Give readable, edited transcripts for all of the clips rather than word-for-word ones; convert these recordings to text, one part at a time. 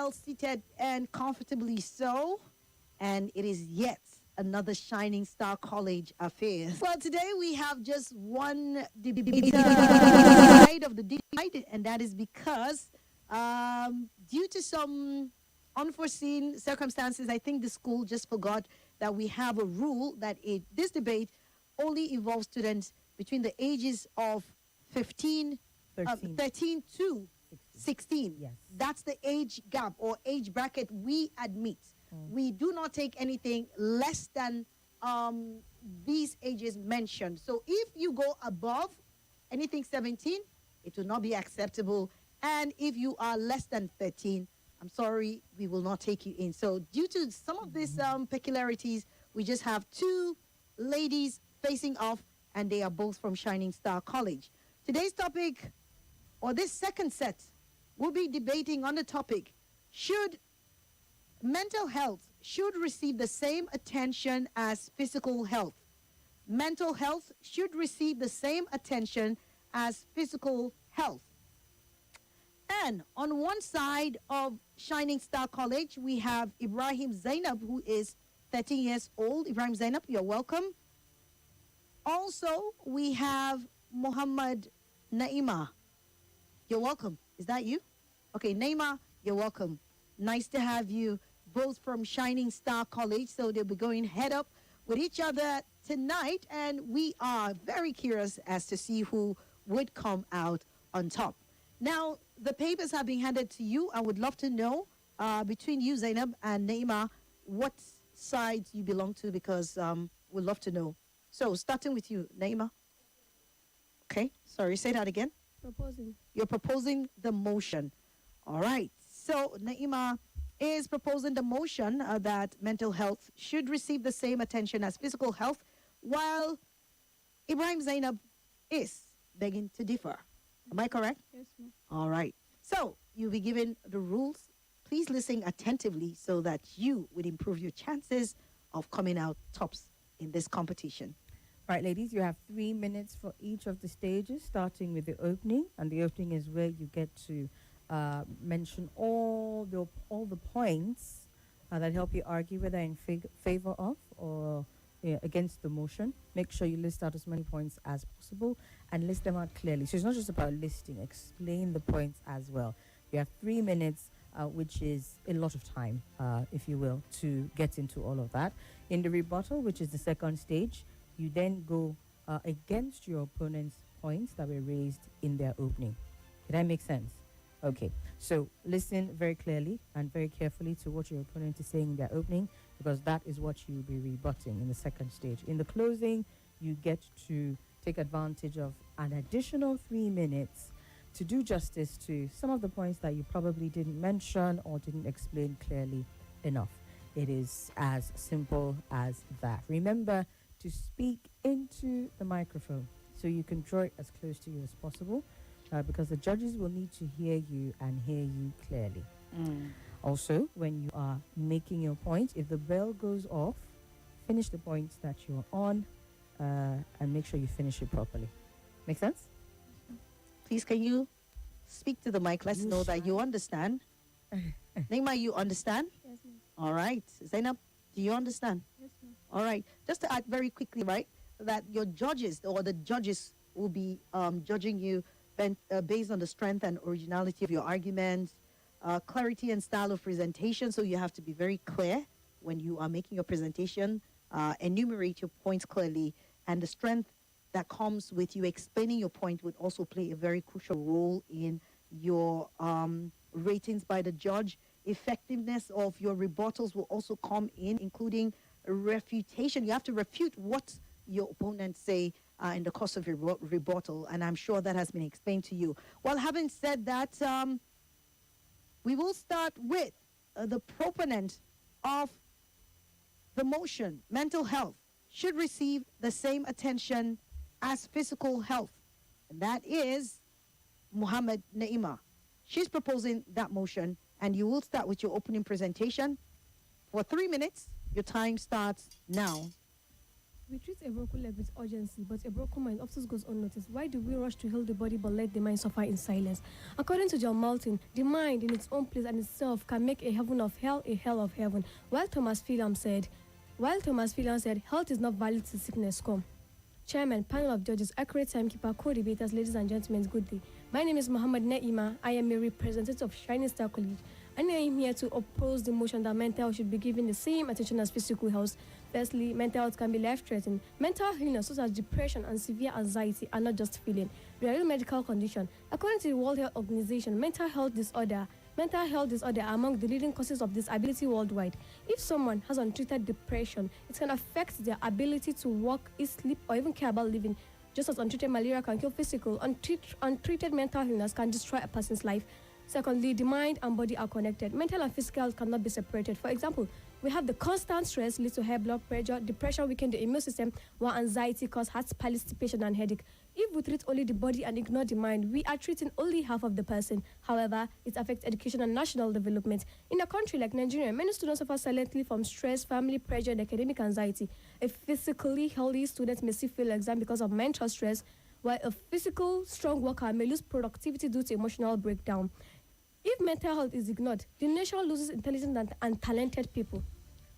well seated and comfortably so. And it is yet another Shining Star College affair. Well, today we have just one debater side of the divide, and that is because due to some unforeseen circumstances, I think the school just forgot that we have a rule that this debate only involves students between the ages of 13 to 16. Yes. That's the age gap or age bracket we admit. We do not take anything less than these ages mentioned. So if you go above anything 17, it will not be acceptable. And if you are less than 13, I'm sorry, we will not take you in. So due to some of these peculiarities, we just have two ladies facing off, and they are both from Shining Star College. Today's topic, or this second set, we'll be debating on the topic, should mental health should receive the same attention as physical health. Mental health should receive the same attention as physical health. And on one side of Shining Star College, we have IBRAHIM ZAINAB, who is 13 years old. IBRAHIM ZAINAB, you're welcome. Also, we have MOHAMMAD NAIMAH. You're welcome. Is that you? Okay, Naimah, you're welcome. Nice to have you both from Shining Star College. So they'll be going head up with each other tonight, and we are very curious as to see who would come out on top. Now, the papers have been handed to you. I would love to know between you, Zainab, and Naimah, what side you belong to, because we'd love to know. So, starting with you, Naimah. Okay, sorry, say that again. Proposing. You're proposing the motion. All right. So, Naimah is proposing the motion that mental health should receive the same attention as physical health, while IBRAHIM ZAINAB is begging to differ. Am I correct? Yes, ma'am. All right. So, you'll be given the rules. Please listen attentively so that you would improve your chances of coming out tops in this competition. All right, ladies, you have 3 minutes for each of the stages, starting with the opening. And the opening is where you get to mention all the points that help you argue whether in favor of or against the motion. Make sure you list out as many points as possible and list them out clearly. So it's not just about listing, explain the points as well. You have 3 minutes, which is a lot of time, if you will, to get into all of that. In the rebuttal, which is the second stage, you then go against your opponent's points that were raised in their opening. Did that make sense? Okay, so listen very clearly and very carefully to what your opponent is saying in their opening, because that is what you'll be rebutting in the second stage. In the closing, you get to take advantage of an additional 3 minutes to do justice to some of the points that you probably didn't mention or didn't explain clearly enough. It is as simple as that. Remember to speak into the microphone so you can draw it as close to you as possible, because the judges will need to hear you and hear you clearly. Also, when you are making your point, if the bell goes off, finish the points that you're on and make sure you finish it properly. Make sense? Please, can you speak to the mic? Let's know that you understand. Naimah, you understand? Yes, ma'am. All right. Zainab, do you understand? Yes, ma'am. All right. Just to add very quickly, right, that your judges or the judges will be judging you based on the strength and originality of your arguments, clarity and style of presentation. So you have to be very clear when you are making your presentation, enumerate your points clearly, and the strength that comes with you explaining your point would also play a very crucial role in your ratings by the judge. Effectiveness of your rebuttals will also come in, including refutation. You have to refute what your opponents say in the course of your rebuttal, and I'm sure that has been explained to you. Well, having said that, we will start with the proponent of the motion. Mental health should receive the same attention as physical health, and that is MOHAMMAD NAIMAH. She's proposing that motion, and you will start with your opening presentation for 3 minutes. Your time starts now. We treat a broken leg with urgency, but a broken mind often goes unnoticed. Why do we rush to heal the body but let the mind suffer in silence? According to John Malton, the mind in its own place and itself can make a heaven of hell a hell of heaven. While Thomas Phelan said, health is not valid till sickness come. Chairman, panel of judges, accurate timekeeper, co-debaters, ladies and gentlemen, good day. My name is MOHAMMAD NAIMAH. I am a representative of Shining Star College, and I am here to oppose the motion that mental health should be given the same attention as physical health. Firstly, mental health can be life-threatening. Mental illness such as depression and severe anxiety are not just feeling. They are real medical condition. According to the World Health Organization, mental health disorder are among the leading causes of disability worldwide. If someone has untreated depression, it can affect their ability to walk, eat, sleep, or even care about living. Just as untreated malaria can kill physical, untreated mental illness can destroy a person's life. Secondly, the mind and body are connected. Mental and physical health cannot be separated. For example, we have the constant stress leads to high blood pressure, depression weakens the immune system, while anxiety causes heart palpitation and headache. If we treat only the body and ignore the mind, we are treating only half of the person. However, it affects education and national development. In a country like Nigeria, many students suffer silently from stress, family pressure, and academic anxiety. A physically healthy student may still fail exam because of mental stress, while a physical strong worker may lose productivity due to emotional breakdown. If mental health is ignored, the nation loses intelligent and talented people.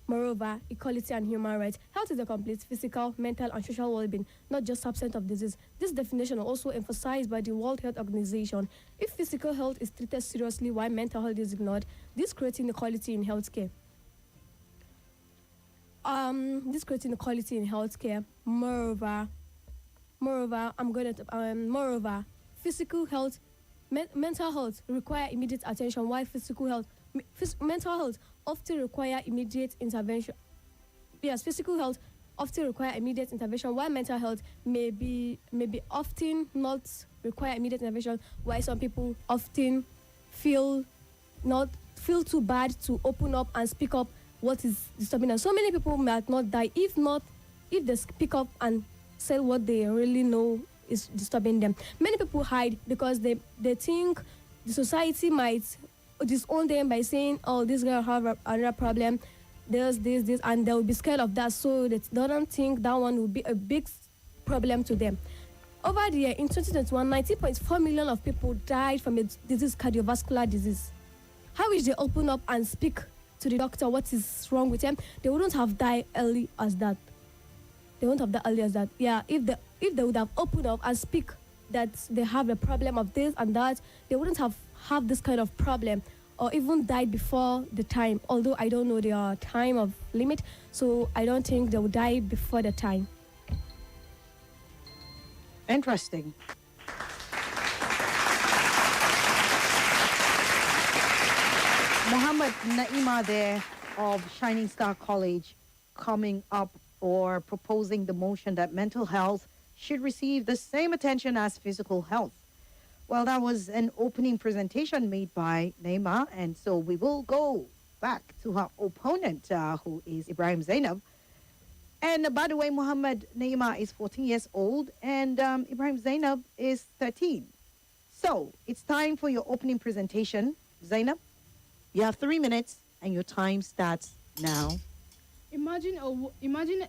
Moreover, equality and human rights. Health is a complete physical, mental, and social well-being, not just absence of disease. This definition is also emphasized by the World Health Organization. If physical health is treated seriously while mental health is ignored, this creates inequality in healthcare. Moreover, physical health, mental health require immediate attention, while mental health often require immediate intervention. Yes, physical health often require immediate intervention, while mental health may be often not require immediate intervention. While some people often feel too bad to open up and speak up what is disturbing them. So many people might not die if they speak up and say what they really know is disturbing them. Many people hide because they think the society might disown them by saying, oh, this girl have another problem, there's this, and they'll be scared of that, so they don't think that one will be a big problem to them. Over the year, in 2021, 19.4 million of people died from a disease, cardiovascular disease. How wish they open up and speak to the doctor what is wrong with them? They wouldn't have died early as that. Yeah, if they would have opened up and speak that they have a problem of this and that, they wouldn't have this kind of problem or even died before the time. Although I don't know their time of limit, so I don't think they will die before the time. Interesting. MOHAMMAD NAIMAH there of Shining Star College coming up or proposing the motion that mental health should receive the same attention as physical health. Well, that was an opening presentation made by Naimah, and so we will go back to her opponent, who is IBRAHIM ZAINAB. And by the way, MOHAMMAD NAIMAH is 14 years old, and IBRAHIM ZAINAB is 13. So it's time for your opening presentation. Zainab, you have 3 minutes, and your time starts now. Imagine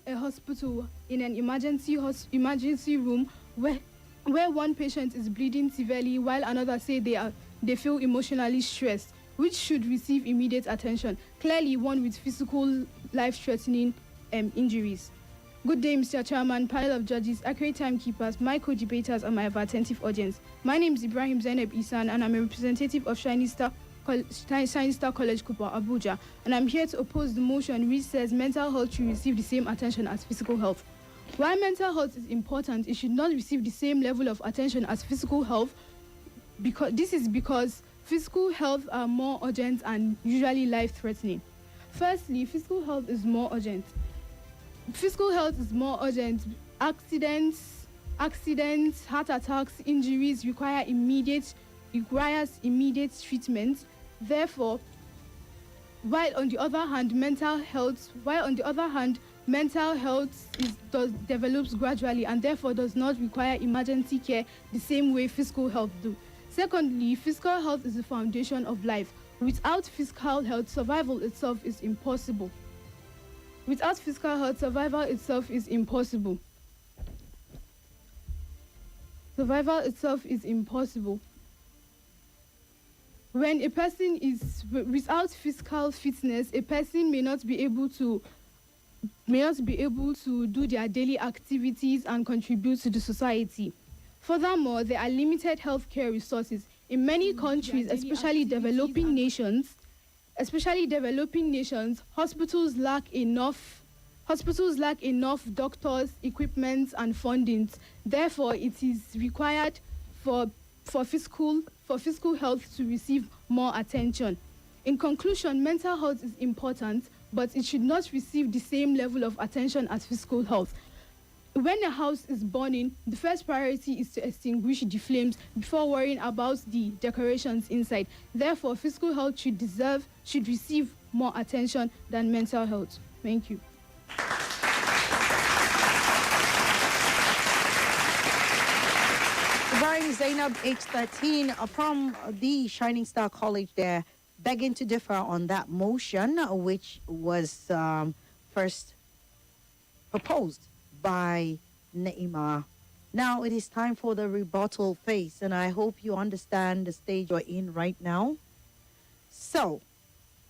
a hospital in an emergency room where one patient is bleeding severely while another say they feel emotionally stressed, which should receive immediate attention. Clearly, one with physical life-threatening injuries. Good day, Mr. Chairman, panel of judges, accurate timekeepers, my co-debaters, and my attentive audience. My name is IBRAHIM ZAINAB Isan, and I'm a representative of Shining Star College, Kupa, Abuja, and I'm here to oppose the motion which says mental health should receive the same attention as physical health. While mental health is important, it should not receive the same level of attention as physical health, because physical health are more urgent and usually life-threatening. Firstly, physical health is more urgent. Accidents, heart attacks, injuries requires immediate treatment. Therefore, while on the other hand, mental health develops gradually and therefore does not require emergency care the same way physical health do. Secondly, physical health is the foundation of life. Without physical health, survival itself is impossible. Without physical health, survival itself is impossible. Survival itself is impossible. When a person is without physical fitness, a person may not be able to do their daily activities and contribute to the society. Furthermore, there are limited healthcare resources in many countries, especially developing nations. Hospitals lack enough doctors, equipment, and fundings. Therefore, it is required for physical health to receive more attention. In conclusion, mental health is important, but it should not receive the same level of attention as physical health. When a house is burning, the first priority is to extinguish the flames before worrying about the decorations inside. Therefore, physical health should receive more attention than mental health. Thank you. IBRAHIM Zainab, age 13, from the Shining Star College there, begging to differ on that motion, which was first proposed by Naimah. Now it is time for the rebuttal phase, and I hope you understand the stage you're in right now. So,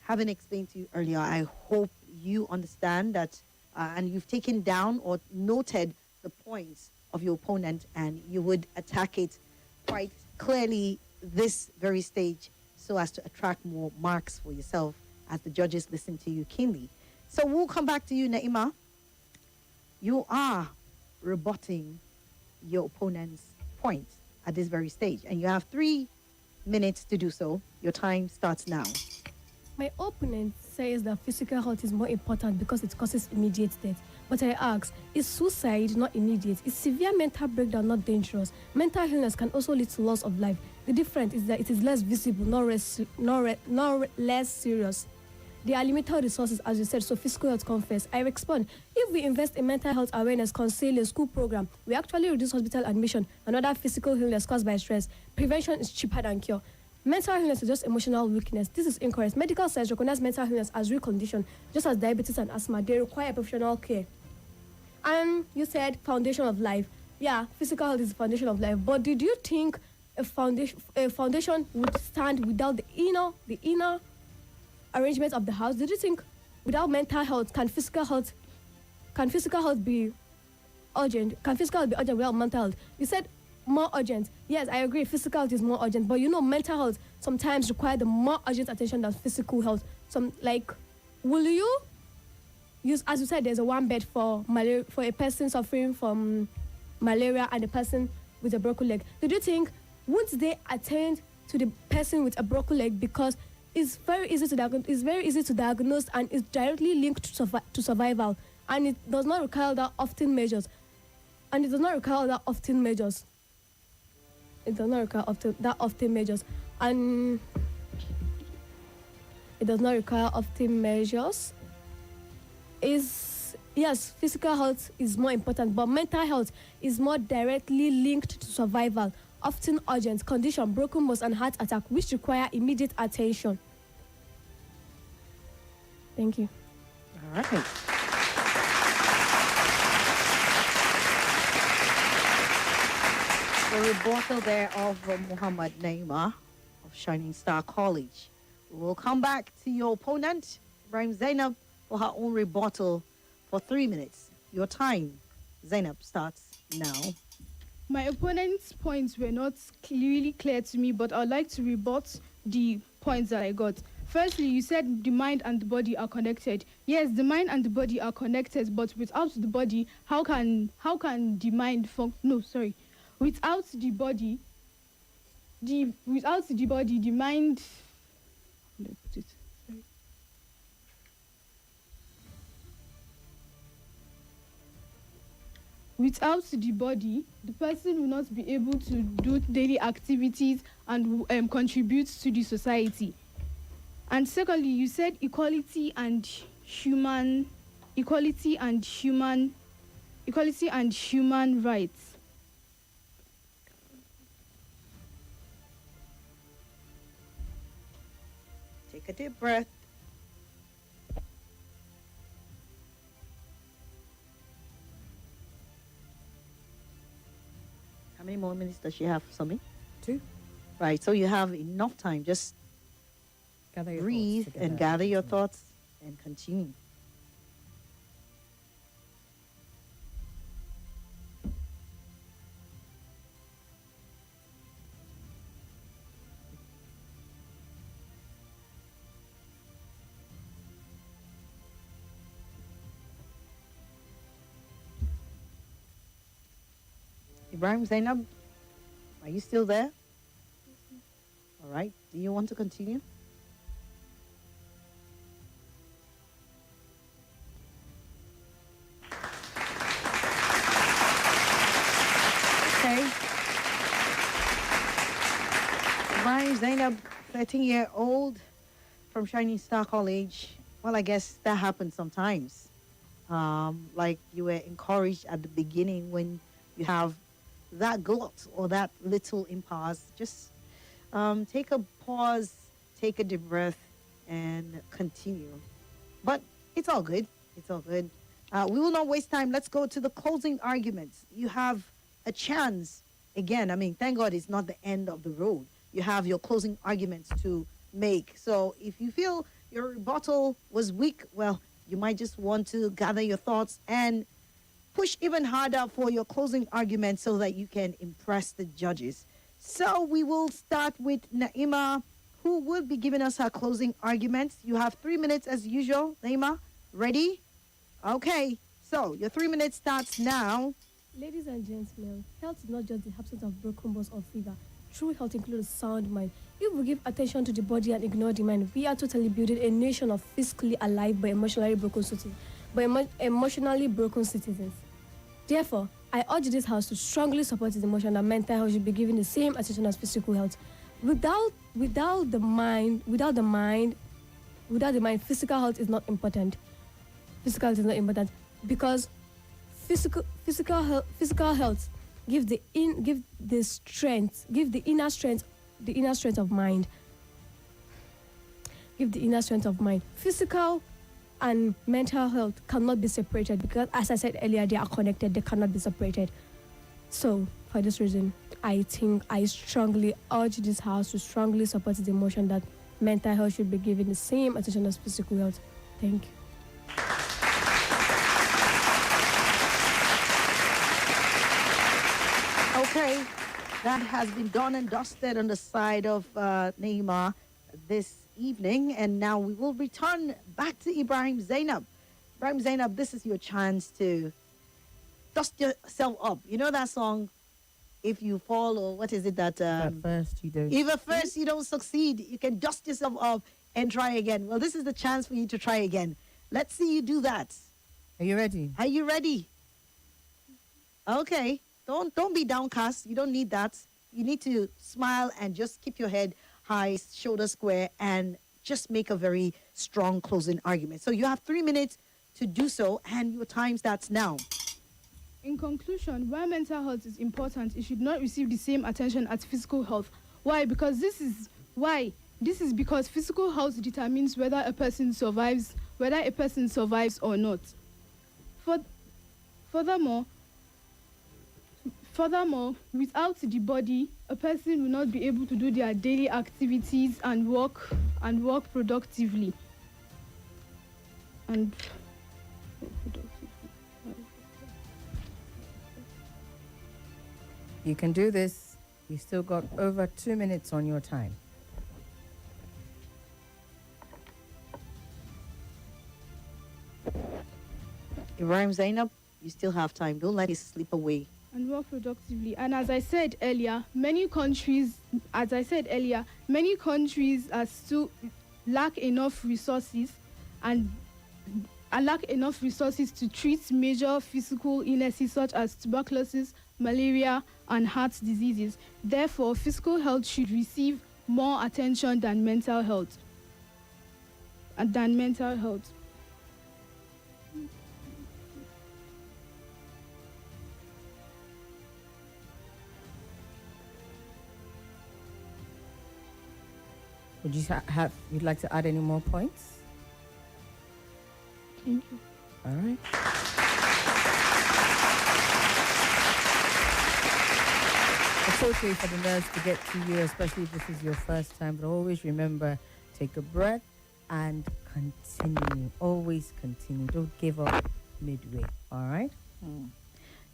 having explained to you earlier, I hope you understand that, and you've taken down or noted the points of your opponent, and you would attack it quite clearly this very stage so as to attract more marks for yourself as the judges listen to you keenly. So we'll come back to you, Naimah. You are rebutting your opponent's point at this very stage, and you have 3 minutes to do so. Your time starts now. My opponent says that physical health is more important because it causes immediate death. But I ask, is suicide not immediate? Is severe mental breakdown not dangerous? Mental illness can also lead to loss of life. The difference is that it is less visible, not less serious. There are limited resources, as you said, so physical health comes first. I respond, if we invest in mental health awareness, counseling, school program, we actually reduce hospital admission and other physical illness caused by stress. Prevention is cheaper than cure. Mental illness is just emotional weakness. This is incorrect. Medical science recognize mental illness as real condition, just as diabetes and asthma. They require professional care. And you said foundation of life. Yeah, physical health is the foundation of life. But did you think a foundation would stand without the inner arrangement of the house? Did you think without mental health, can physical health be urgent? Can physical health be urgent without mental health? You said more urgent. Yes, I agree. Physical health is more urgent, but mental health sometimes require the more urgent attention than physical health. Will you use, as you said, there's a one bed for a person suffering from malaria and a person with a broken leg. Did you think would they attend to the person with a broken leg because it's very easy to diagnose and it's directly linked to survival, and it does not require that often measures. And it does not require that often measures. And it does not require often measures. Yes, physical health is more important, but mental health is more directly linked to survival. Often urgent condition, broken bones and heart attack, which require immediate attention. Thank you. All right. The rebuttal there of Mohammed Naimah of Shining Star College. We'll come back to your opponent, IBRAHIM Zainab, for her own rebuttal for 3 minutes. Your time, Zainab, starts now. My opponent's points were not really clear to me, but I'd like to rebut the points that I got. Firstly, you said the mind and the body are connected. Yes, the mind and the body are connected, but without the body, how can the mind without the body, the mind, how do I put it? Sorry. Without the body, the person will not be able to do daily activities and contribute to the society. And secondly, you said equality and human rights. Take a deep breath. many more minutes does she have, Sami? 2. Right, so you have enough time. Just Gather your breathe thoughts and together. gather your thoughts and continue. Ibrahim Zainab, are you still there? All right. Do you want to continue? Okay. Ibrahim Zainab, 13-year-old from Shining Star College. Well, I guess that happens sometimes. Like you were encouraged at the beginning when you have that glut or that little impasse. Just take a pause, take a deep breath, and continue. But it's all good. It's all good. We will not waste time. Let's go to the closing arguments. You have a chance. Again, I mean, thank God it's not the end of the road. You have your closing arguments to make. So if you feel your rebuttal was weak, well, you might just want to gather your thoughts and push even harder for your closing argument so that you can impress the judges. So we will start with Naima, who will be giving us her closing arguments. You have 3 minutes as usual. Naima, ready? Okay, so your 3 minutes starts now. Ladies and gentlemen, health is not just the absence of broken bones or fever. True health includes a sound mind. If we give attention to the body and ignore the mind, we are totally building a nation of physically alive but emotionally broken citizens. Therefore, I urge this house to strongly support its emotion that mental health should be given the same attention as physical health. Without the mind, physical health is not important. Physical health is not important because physical health give the inner strength of mind. Give the inner strength of mind. Physical and mental health cannot be separated because, as I said earlier, they are connected. They cannot be separated. So, for this reason, I think I strongly urge this house to strongly support the emotion that mental health should be given the same attention as physical health. Thank you. Okay, that has been done and dusted on the side of Naima this evening. And now we will return back to Ibrahim Zainab. Ibrahim Zainab, this is your chance to dust yourself up. You know that song, If You Fall, or what is it that... At first you don't. If at first you don't succeed, you can dust yourself up and try again. Well, this is the chance for you to try again. Let's see you do that. Are you ready? Are you ready? Okay. Don't be downcast. You don't need that. You need to smile and just keep your head high, shoulders square, and just make a very strong closing argument. So you have 3 minutes to do so, and your time starts now. In conclusion, while mental health is important, it should not receive the same attention as physical health. Why? Because this is because physical health determines whether a person survives or not. Furthermore, without the body, a person will not be able to do their daily activities and work productively. You can do this. You still got over 2 minutes on your time. Ibrahim Zainab, you still have time. Don't let it slip away. And work productively. And as I said earlier, many countries are still lack enough resources to treat major physical illnesses such as tuberculosis, malaria, and heart diseases. Therefore, physical health should receive more attention than mental health. Would you you'd like to add any more points? Thank you. All right. It's okay for the nerves to get to you, especially if this is your first time. But always remember, take a breath and continue. Always continue. Don't give up midway. All right?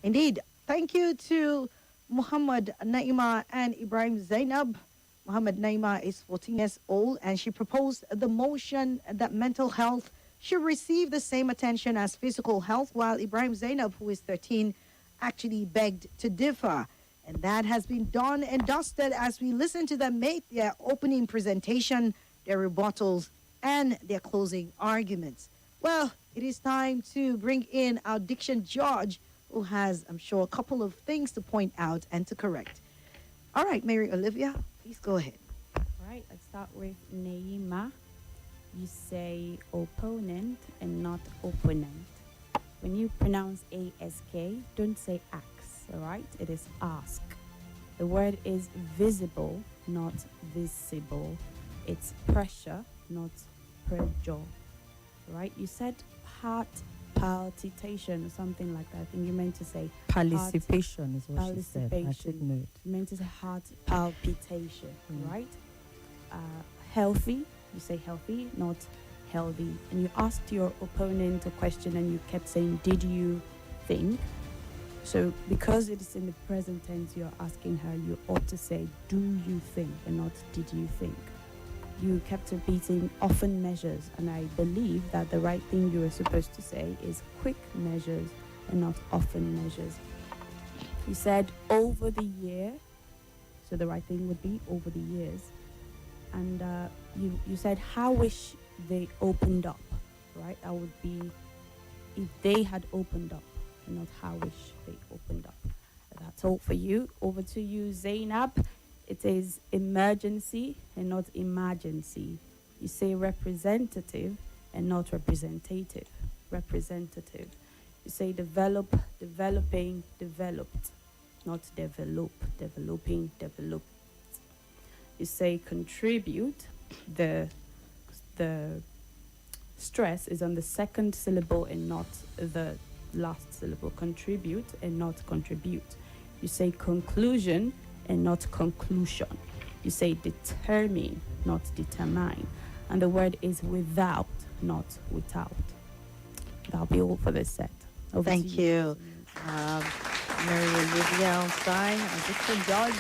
Indeed. Thank you to Muhammad Naimah and Ibrahim Zainab. Muhammad Naimah is 14 years old, and she proposed the motion that mental health should receive the same attention as physical health, while Ibrahim Zainab, who is 13, actually begged to differ. And that has been done and dusted as we listen to them make their opening presentation, their rebuttals, and their closing arguments. Well, it is time to bring in our diction judge, who has, I'm sure, a couple of things to point out and to correct. All right, Mary Olivia, please go ahead. Right, let's start with Naima. You say opponent and not opponent. When you pronounce ASK, don't say ax, all right? It is ask. The word is visible, not visible. It's pressure, not pressure, right? You said heart palpitation or something like that. I think you meant to say Participation is what she said. I took Participation. note. you meant to say heart palpitation, right? Healthy, you say healthy, not healthy. And you asked your opponent a question and you kept saying, did you think? So because it is in the present tense you're asking her, you ought to say, do you think, and not did you think. You kept repeating often measures, and I believe that the right thing you were supposed to say is quick measures and not often measures. You said over the year, so the right thing would be over the years. And you said, how wish they opened up, right? That would be if they had opened up, and not how wish they opened up. That's all for you. Over to you, Zainab. It is emergency and not emergency. You say representative and not representative. Representative. You say develop, developing, developed, not develop, developing, developed. You say contribute. The stress is on the second syllable and not the last syllable. Contribute and not contribute. You say conclusion and not conclusion. You say determine, not determine. And the word is without, not without. That'll be all for this set. Over to Thank you. Mary Olivia Stein, a diction judge.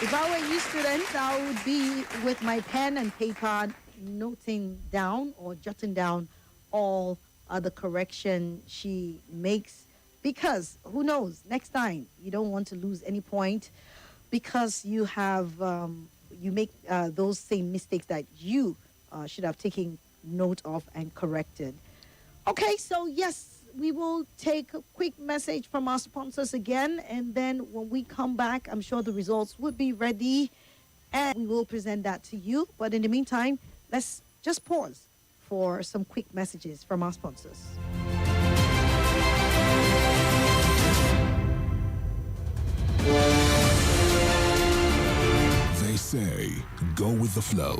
If I were you students, I would be with my pen and paper noting down or jotting down all the correction she makes, because who knows, next time you don't want to lose any point because you have you make those same mistakes that you should have taken note of and corrected. Okay, so yes, we will take a quick message from our sponsors again, and then when we come back, I'm sure the results would be ready and we will present that to you. But in the meantime, let's just pause for some quick messages from our sponsors. They say, go with the flow.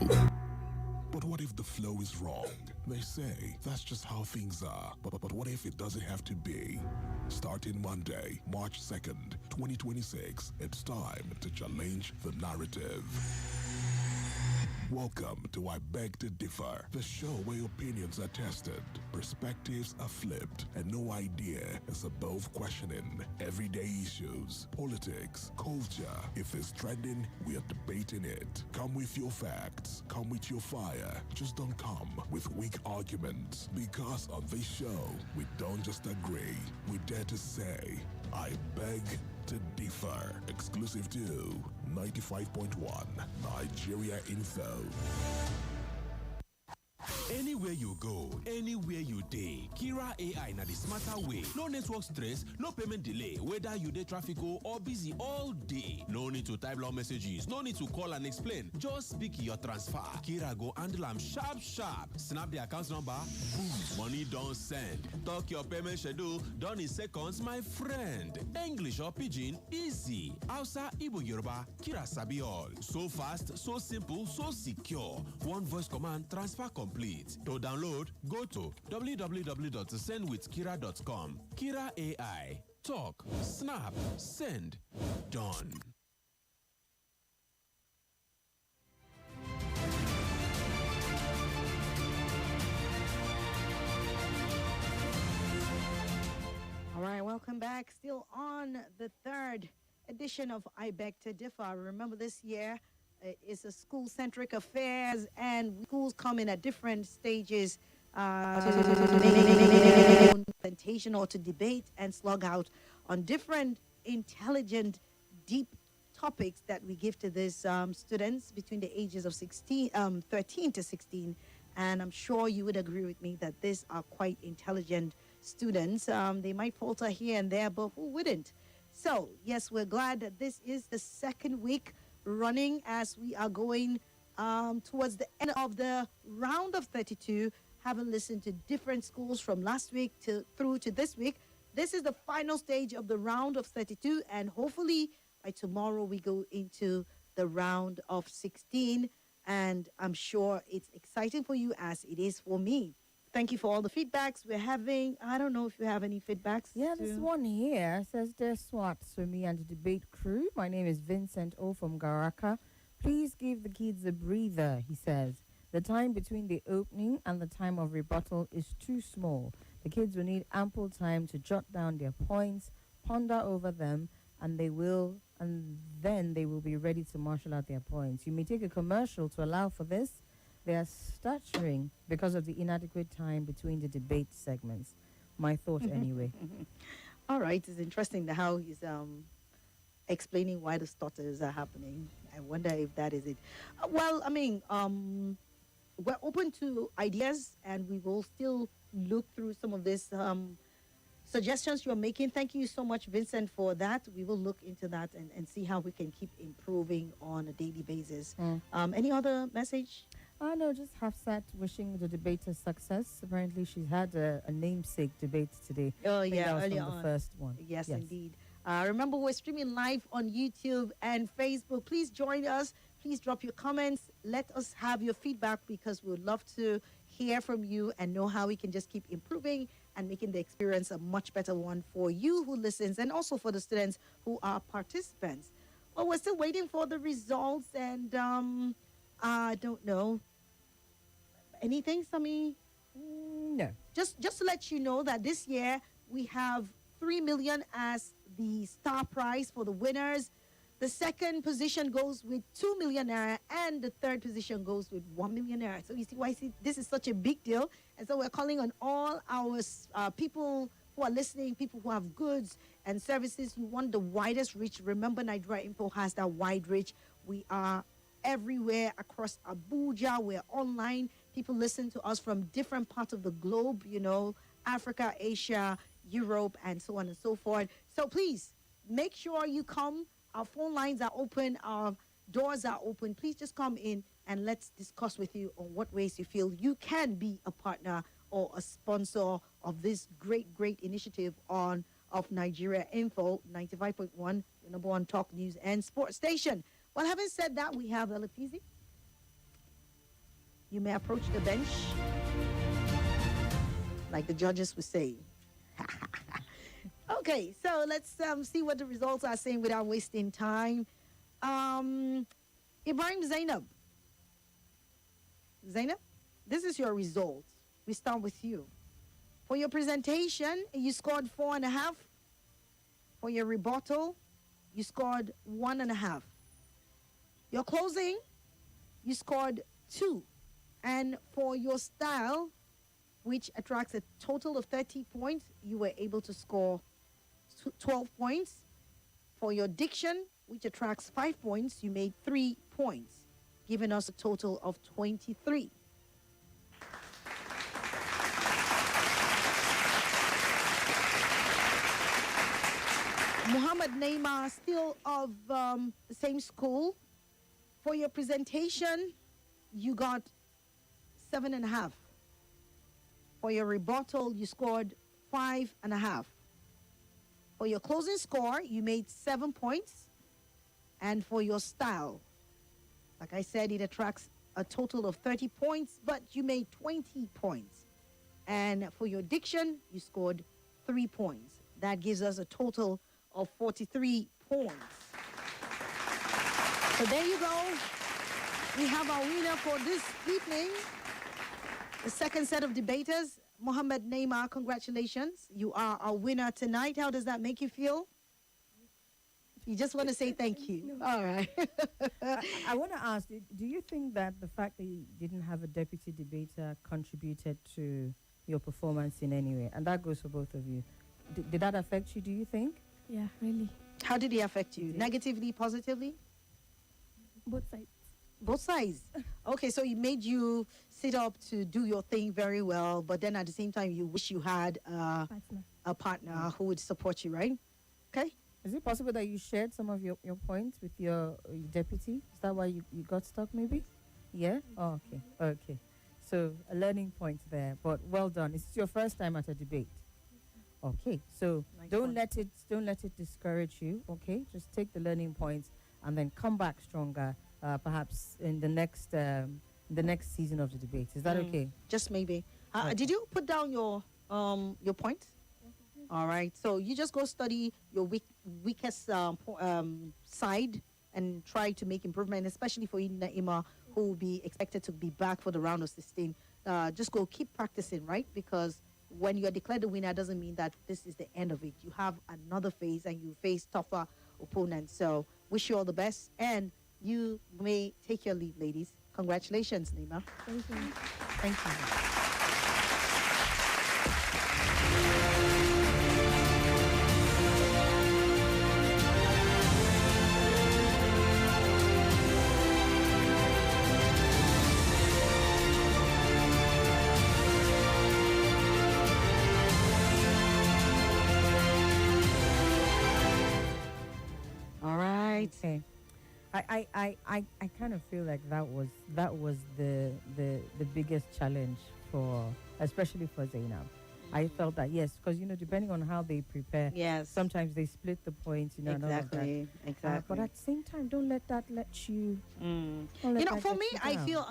But what if the flow is wrong? They say that's just how things are. But what if it doesn't have to be? Starting Monday, March 2nd, 2026, it's time to challenge the narrative. Welcome to I Beg to Differ, the show where opinions are tested, perspectives are flipped, and no idea is above questioning. Everyday issues, politics, culture. If it's trending, we are debating it. Come with your facts, come with your fire. Just don't come with weak arguments. Because on this show, we don't just agree, we dare to say, I beg to differ. Exclusive to 95.1 Nigeria Info. Anywhere you go, anywhere you dey, Kira AI na the smarter way. No network stress, no payment delay, whether you dey traffic or busy all day. No need to type long messages, no need to call and explain. Just speak your transfer. Kira go handle am sharp sharp. Snap the account number, boom, money don send. Talk your payment schedule, done in seconds, my friend. English or Pidgin, easy. Hausa, Igbo, Yoruba, Kira sabi all. So fast, so simple, so secure. One voice command, transfer complete. To download, go to www.sendwithkira.com. Kira AI. Talk, snap, send. Done. back. Still on the third edition of I Beg to Differ. Remember, this year is a school-centric affairs, and schools come in at different stages to make presentation or to debate and slug out on different intelligent, deep topics that we give to these students between the ages of 13 to 16. And I'm sure you would agree with me that these are quite intelligent students. They might falter here and there, but who wouldn't? So, yes, we're glad that this is the second week running as we are going towards the end of the round of 32, having listened to different schools from last week through to this week. This is the final stage of the round of 32, and hopefully by tomorrow we go into the round of 16, and I'm sure it's exciting for you as it is for me. Thank you for all the feedbacks we're having. I don't know if you have any feedbacks. Yeah, this one here says, "Dear SWAT, so me and the debate crew, my name is Vincent O from Garaka. Please give the kids a breather," he says. "The time between the opening and the time of rebuttal is too small. The kids will need ample time to jot down their points, ponder over them, and then they will be ready to marshal out their points. You may take a commercial to allow for this. They are stuttering because of the inadequate time between the debate segments." My thought anyway. All right, it's interesting how he's explaining why the stutters are happening. I wonder if that is it. Well, I mean, we're open to ideas, and we will still look through some of these suggestions you're making. Thank you so much, Vincent, for that. We will look into that and see how we can keep improving on a daily basis. Any other message? No, just Hafsat wishing the debater success. Apparently, she's had a namesake debate today. Oh, I think yeah, that was earlier from the on. first one. Yes, indeed. Remember, we're streaming live on YouTube and Facebook. Please join us. Please drop your comments. Let us have your feedback, because we would love to hear from you and know how we can just keep improving and making the experience a much better one for you who listens, and also for the students who are participants. Well, we're still waiting for the results, and I don't know. Anything, Sami? No. Just to let you know that this year we have 3 million as the star prize for the winners. The second position goes with 2 million naira, and the third position goes with 1 million naira. So you see why this is such a big deal. And so we're calling on all our people who are listening, people who have goods and services. You want the widest reach. Remember, Nigeria Info has that wide reach. We are everywhere across Abuja. We're online. People listen to us from different parts of the globe, Africa, Asia, Europe, and so on and so forth. So please make sure you come. Our phone lines are open. Our doors are open. Please just come in and let's discuss with you on what ways you feel you can be a partner or a sponsor of this great, great initiative of Nigeria Info 95.1, the number one talk news and sports station. Well, having said that, we have Elafizi. You may approach the bench, like the judges would say. Okay, so let's see what the results are saying without wasting time. IBRAHIM Zainab. Zainab, this is your result. We start with you. For your presentation, you scored 4.5. For your rebuttal, you scored 1.5. Your closing, you scored 2. And for your style, which attracts a total of 30 points, you were able to score 12 points. For your diction, which attracts 5 points, you made 3 points, giving us a total of 23. Mohammed Naimah, still of the same school. For your presentation, you got 7.5. For your rebuttal, you scored 5.5. For your closing score, you made 7 points. And for your style, like I said, it attracts a total of 30 points, but you made 20 points. And for your diction, you scored 3 points. That gives us a total of 43 points. So there you go. We have our winner for this evening. The second set of debaters, Mohammed Naimah, congratulations. You are our winner tonight. How does that make you feel? You just want to say thank you. All right. I want to ask, do you think that the fact that you didn't have a deputy debater contributed to your performance in any way? And that goes for both of you. Did that affect you, do you think? Yeah, really. How did he affect you? Negatively, positively? Both sides. Both sides. Okay, so it made you sit up to do your thing very well, but then at the same time, you wish you had Partner. a partner who would support you, right? Okay. Is it possible that you shared some of your points with your deputy? Is that why you got stuck maybe? Yeah? Oh, okay. Okay. So a learning point there, but well done. It's your first time at a debate. Okay. So Nice don't one. let it discourage you, okay? Just take the learning points and then come back stronger, perhaps in the next season of the debate. Is that okay? Just maybe. Okay. Did you put down your points? All right. So you just go study your weakest side and try to make improvement, especially for Naima, who will be expected to be back for the round of 16. Just go keep practicing, right? Because when you are declared the winner, doesn't mean that this is the end of it. You have another phase and you face tougher opponents. So wish you all the best. And you may take your leave, ladies. Congratulations, Naima. Thank you. Thank you. All right. Okay. I kind of feel like that was the biggest challenge for, especially for Zainab. I felt that, yes, because depending on how they prepare, Yes. sometimes they split the points, and all of that. Exactly. But at the same time, don't let that let you. Mm. don't let that For let me, you I down. feel,